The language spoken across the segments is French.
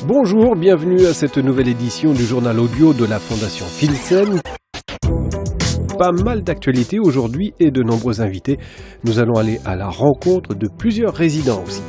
Bonjour, bienvenue à cette nouvelle édition du journal audio de la Fondation Filsen. Pas mal d'actualités aujourd'hui et de nombreux invités. Nous allons aller à la rencontre de plusieurs résidents aussi.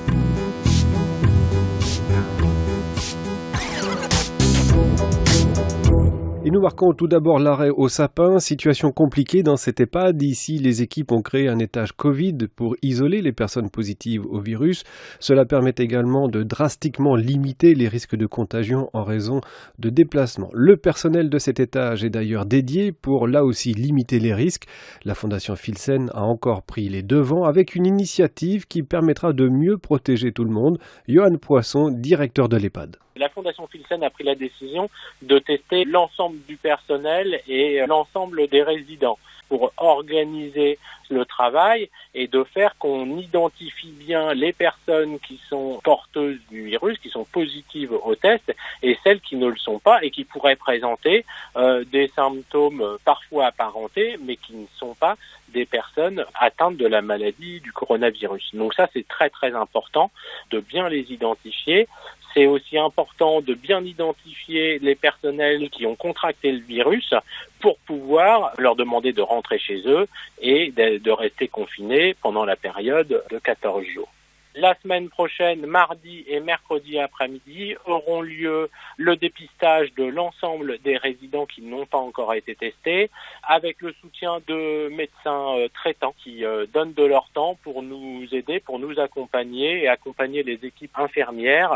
Et nous marquons tout d'abord l'arrêt au sapin. Situation compliquée dans cet EHPAD. Ici, les équipes ont créé un étage Covid pour isoler les personnes positives au virus. Cela permet également de drastiquement limiter les risques de contagion en raison de déplacements. Le personnel de cet étage est d'ailleurs dédié pour là aussi limiter les risques. La Fondation Filsen a encore pris les devants avec une initiative qui permettra de mieux protéger tout le monde. Johan Poisson, directeur de l'EHPAD. La Fondation Filsen a pris la décision de tester l'ensemble du personnel et l'ensemble des résidents pour organiser le travail et de faire qu'on identifie bien les personnes qui sont porteuses du virus, qui sont positives au test, et celles qui ne le sont pas et qui pourraient présenter des symptômes parfois apparentés, mais qui ne sont pas des personnes atteintes de la maladie du coronavirus. Donc ça, c'est très très important de bien les identifier. C'est aussi important de bien identifier les personnels qui ont contracté le virus pour pouvoir leur demander de rentrer chez eux et de rester confinés pendant la période de 14 jours. La semaine prochaine, mardi et mercredi après-midi, auront lieu le dépistage de l'ensemble des résidents qui n'ont pas encore été testés, avec le soutien de médecins traitants qui donnent de leur temps pour nous aider, pour nous accompagner et accompagner les équipes infirmières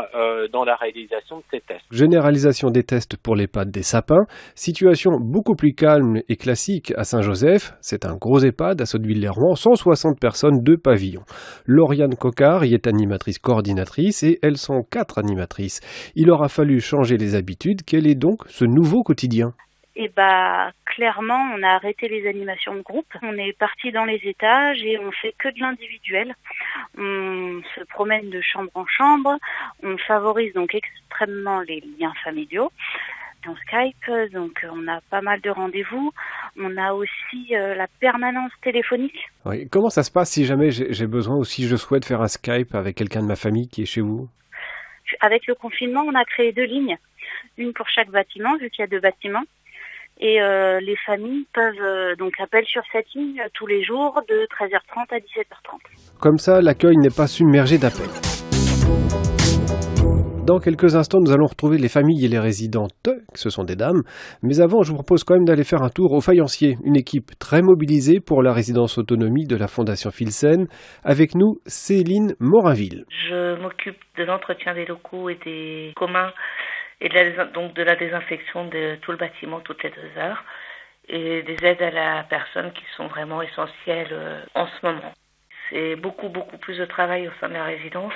dans la réalisation de ces tests. Généralisation des tests pour l'EHPAD des Sapins. Situation beaucoup plus calme et classique à Saint-Joseph. C'est un gros EHPAD à Sotteville-lès-Rouen, 160 personnes, 2 pavillons. Lauriane Coquard est animatrice coordinatrice et elles sont 4 animatrices. Il aura fallu changer les habitudes. Quel est donc ce nouveau quotidien ? Clairement, on a arrêté les animations de groupe. On est parti dans les étages et on fait que de l'individuel. On se promène de chambre en chambre. On favorise donc extrêmement les liens familiaux. En Skype, donc on a pas mal de rendez-vous. On a aussi la permanence téléphonique. Oui. Comment ça se passe si jamais j'ai besoin ou si je souhaite faire un Skype avec quelqu'un de ma famille qui est chez vous ? Avec le confinement, on a créé 2 lignes. Une pour chaque bâtiment, vu qu'il y a 2 bâtiments. Et les familles peuvent donc appeler sur cette ligne tous les jours de 13h30 à 17h30. Comme ça, l'accueil n'est pas submergé d'appels. Dans quelques instants, nous allons retrouver les familles et les résidentes, ce sont des dames. Mais avant, je vous propose quand même d'aller faire un tour au Faïencier, une équipe très mobilisée pour la résidence autonomie de la Fondation Filsen. Avec nous, Céline Morinville. Je m'occupe de l'entretien des locaux et des communs et de la désinfection de tout le bâtiment toutes les 2 heures et des aides à la personne qui sont vraiment essentielles en ce moment. C'est beaucoup plus de travail au sein de la résidence.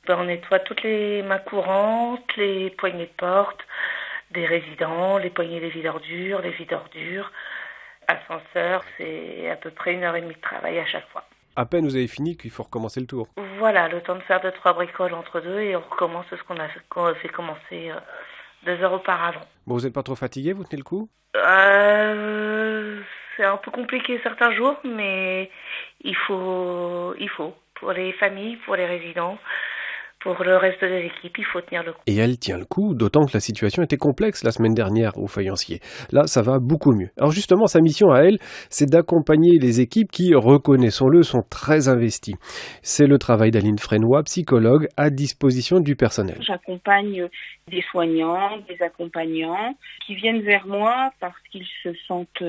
On nettoie toutes les mains courantes, les poignées de porte des résidents, les poignées des vide-ordures, les vide-ordures. Ascenseur, c'est à peu près 1h30 de travail à chaque fois. À peine vous avez fini qu'il faut recommencer le tour. Voilà, le temps de faire 2-3 bricoles entre deux et on recommence ce qu'on a fait commencer 2 heures auparavant. Bon, vous n'êtes pas trop fatigué, vous tenez le coup ? C'est un peu compliqué certains jours, mais il faut pour les familles, pour les résidents. Pour le reste de l'équipe, il faut tenir le coup. Et elle tient le coup, d'autant que la situation était complexe la semaine dernière au Faïencier. Là, ça va beaucoup mieux. Alors justement, sa mission à elle, c'est d'accompagner les équipes qui, reconnaissons-le, sont très investies. C'est le travail d'Aline Frénois, psychologue, à disposition du personnel. J'accompagne des soignants, des accompagnants qui viennent vers moi parce qu'ils se sentent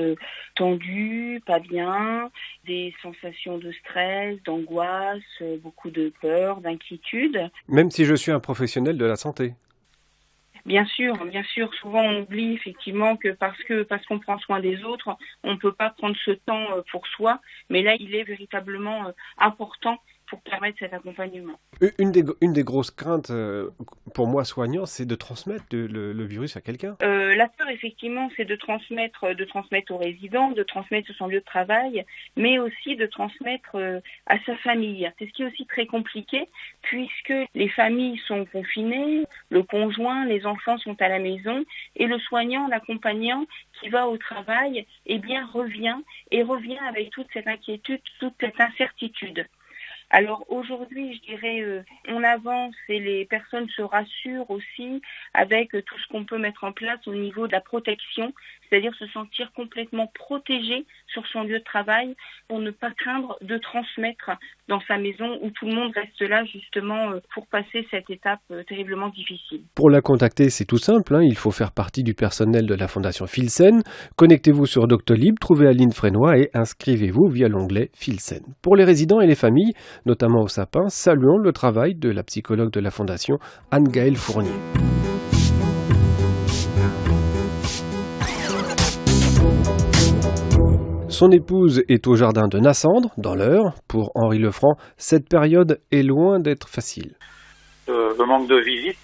tendus, pas bien, des sensations de stress, d'angoisse, beaucoup de peur, d'inquiétude. Même si je suis un professionnel de la santé. Bien sûr. Souvent on oublie effectivement que parce qu'on prend soin des autres, on ne peut pas prendre ce temps pour soi. Mais là, il est véritablement important pour permettre cet accompagnement. Une des grosses craintes pour moi soignant, c'est de transmettre le virus à quelqu'un. La peur, effectivement, c'est de transmettre aux résidents, de transmettre sur son lieu de travail, mais aussi de transmettre à sa famille. C'est ce qui est aussi très compliqué, puisque les familles sont confinées, le conjoint, les enfants sont à la maison, et le soignant, l'accompagnant qui va au travail, revient avec toute cette inquiétude, toute cette incertitude. Alors aujourd'hui, je dirais, on avance et les personnes se rassurent aussi avec tout ce qu'on peut mettre en place au niveau de la protection, c'est-à-dire se sentir complètement protégé sur son lieu de travail pour ne pas craindre de transmettre dans sa maison où tout le monde reste là justement pour passer cette étape terriblement difficile. Pour la contacter, c'est tout simple, il faut faire partie du personnel de la Fondation Filsen. Connectez-vous sur Doctolib, trouvez Aline Frénois et inscrivez-vous via l'onglet Filsen. Pour les résidents et les familles, notamment au Sapin, saluons le travail de la psychologue de la Fondation, Anne-Gaëlle Fournier. Son épouse est au jardin de Nassandre, dans l'Eure. Pour Henri Lefranc, cette période est loin d'être facile. Le manque de visite,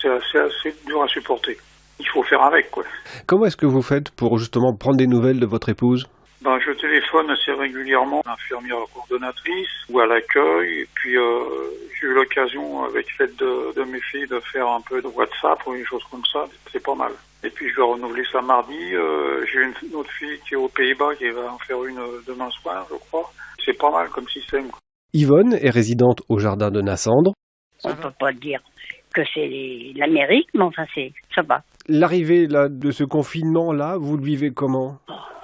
c'est assez dur à supporter. Il faut faire avec, quoi. Comment est-ce que vous faites pour justement prendre des nouvelles de votre épouse ? Je téléphone assez régulièrement à l'infirmière coordonnatrice ou à l'accueil. Et puis j'ai eu l'occasion avec l'aide de mes filles de faire un peu de WhatsApp ou des choses comme ça. C'est pas mal. Et puis je vais renouveler ça mardi. J'ai une autre fille qui est aux Pays-Bas qui va en faire une demain soir, je crois. C'est pas mal comme système, quoi. Yvonne est résidente au jardin de Nassandre. On ne peut pas dire que c'est l'Amérique, mais enfin ça va. L'arrivée de ce confinement-là, vous le vivez comment ?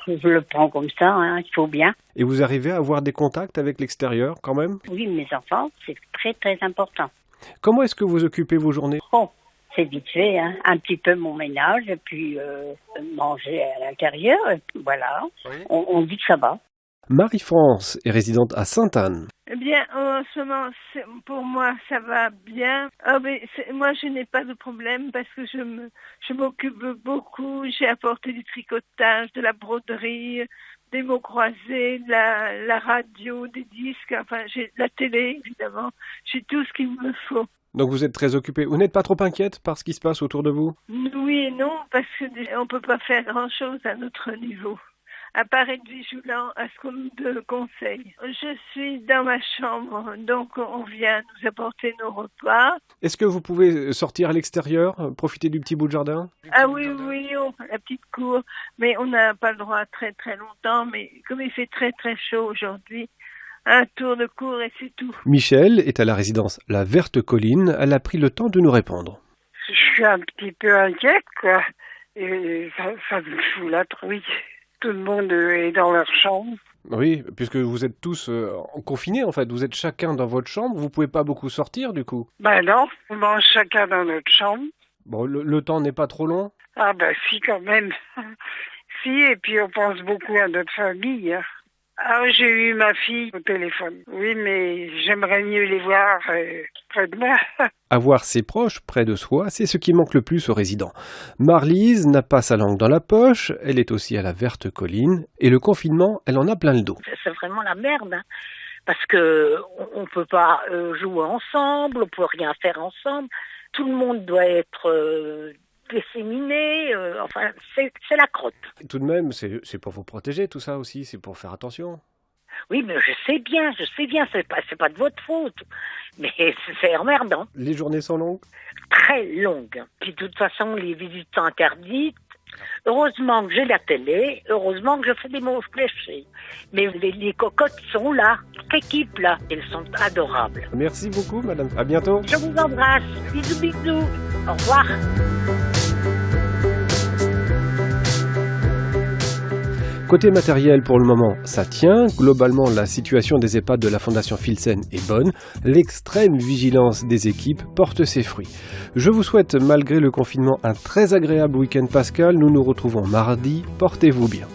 Je le prends comme ça, il faut bien. Et vous arrivez à avoir des contacts avec l'extérieur quand même ? Oui, mes enfants, c'est très très important. Comment est-ce que vous occupez vos journées ? C'est vite fait, un petit peu mon ménage, et puis manger à l'intérieur, et voilà, oui. On dit que ça va. Marie-France est résidente à Sainte-Anne. Eh bien, en ce moment, pour moi, ça va bien. Moi, je n'ai pas de problème parce que je m'occupe beaucoup. J'ai apporté du tricotage, de la broderie, des mots croisés, de la radio, des disques, j'ai la télé, évidemment. J'ai tout ce qu'il me faut. Donc vous êtes très occupée. Vous n'êtes pas trop inquiète par ce qui se passe autour de vous ? Oui et non, parce qu'on ne peut pas faire grand-chose à notre niveau, à part être vigilant à ce qu'on nous conseille. Je suis dans ma chambre, donc on vient nous apporter nos repas. Est-ce que vous pouvez sortir à l'extérieur, profiter du petit bout de jardin ? Ah oui, la petite cour, mais on n'a pas le droit très très longtemps, mais comme il fait très très chaud aujourd'hui, un tour de cour et c'est tout. Michel est à la résidence La Verte Colline. Elle a pris le temps de nous répondre. Je suis un petit peu inquiète, quoi. Et ça me fout la trouille. Tout le monde est dans leur chambre. Oui, puisque vous êtes tous confinés, en fait. Vous êtes chacun dans votre chambre. Vous pouvez pas beaucoup sortir, du coup. Non, on mange chacun dans notre chambre. Bon, le temps n'est pas trop long ? Ah si, quand même. Si, et puis on pense beaucoup à notre famille. Ah, j'ai eu ma fille au téléphone. Oui, mais j'aimerais mieux les voir près de moi. Avoir ses proches près de soi, c'est ce qui manque le plus aux résidents. Marlise n'a pas sa langue dans la poche, elle est aussi à la Verte Colline, et le confinement, elle en a plein le dos. C'est vraiment la merde, parce que on peut pas jouer ensemble, on peut rien faire ensemble. Tout le monde doit être disséminé, c'est la crotte. Tout de même, c'est pour vous protéger tout ça aussi, c'est pour faire attention. Oui, mais je sais bien, c'est pas de votre faute, mais c'est emmerdant. Les journées sont longues ? Très longues. Puis de toute façon, les visites sont interdites. Heureusement que j'ai la télé, heureusement que je fais des mots fléchés. Mais les cocottes sont là, toute l'équipe là, elles sont adorables. Merci beaucoup, madame. À bientôt. Je vous embrasse. Bisous, bisous. Au revoir. Côté matériel, pour le moment, ça tient. Globalement, la situation des EHPAD de la Fondation Filsen est bonne. L'extrême vigilance des équipes porte ses fruits. Je vous souhaite, malgré le confinement, un très agréable week-end pascal. Nous nous retrouvons mardi. Portez-vous bien.